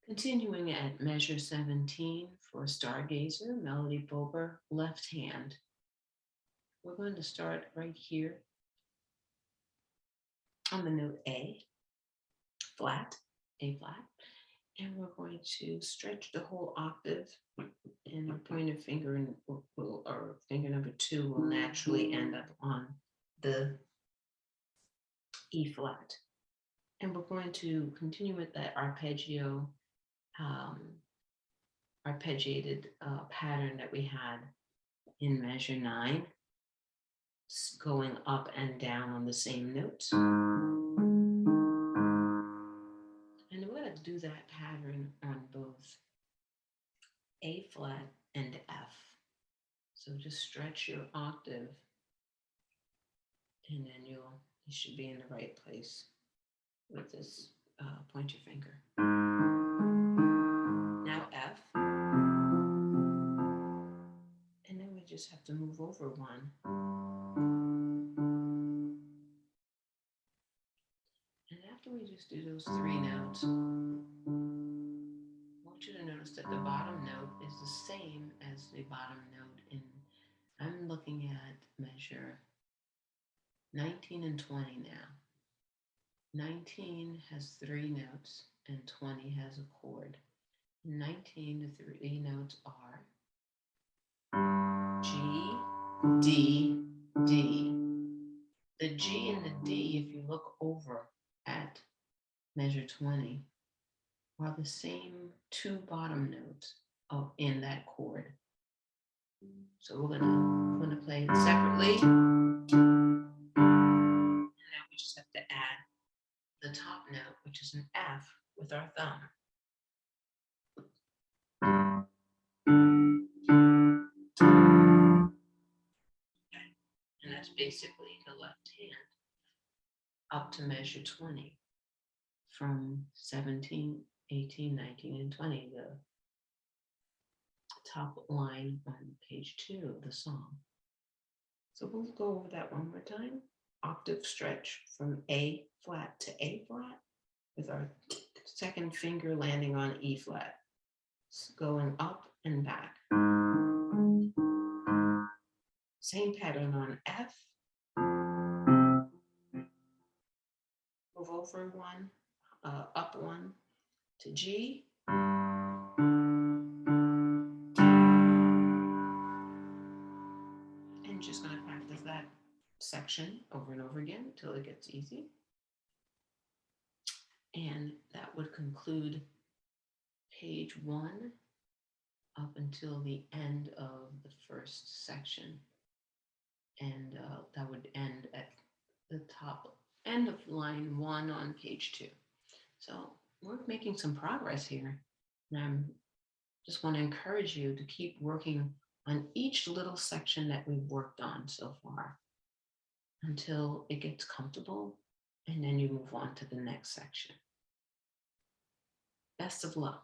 Continuing at measure 17 for Stargazer, Melody Bober, left hand. We're going to start right here on the note A flat, and we're going to stretch the whole octave, and our pointer finger and or finger number 2 will naturally end up on the E flat. And we're going to continue with that arpeggiated pattern that we had in measure 9, going up and down on the same notes. And we're going to do that pattern on both A flat and F. So just stretch your octave, and then you should be in the right place with this pointer finger. Now F. And then we just have to move over one. And after we just do those 3 notes, I want you to notice that the bottom note is the same as the bottom note in, I'm looking at measure 19 and 20 now. 19 has 3 notes and 20 has a chord. In 19, the 3 notes are G, D, D. The G and the D, if you look over at measure 20, are the same 2 bottom notes in that chord. So we're gonna play it separately. And now we just have to add the top note, which is an F, with our thumb. And that's basically the left hand up to measure 20 from 17, 18, 19, and 20, the top line on page 2 of the song. So we'll go over that one more time. Octave stretch from A flat to A flat with our second finger landing on E flat, going up and back. Same pattern on F. Move over one, up one to G. And just going to practice that section over and over again until it gets easy. And that would conclude page 1 up until the end of the first section. And that would end at the top end of line 1 on page 2. So we're making some progress here. And I just want to encourage you to keep working on each little section that we've worked on so far until it gets comfortable, and then you move on to the next section. Best of luck.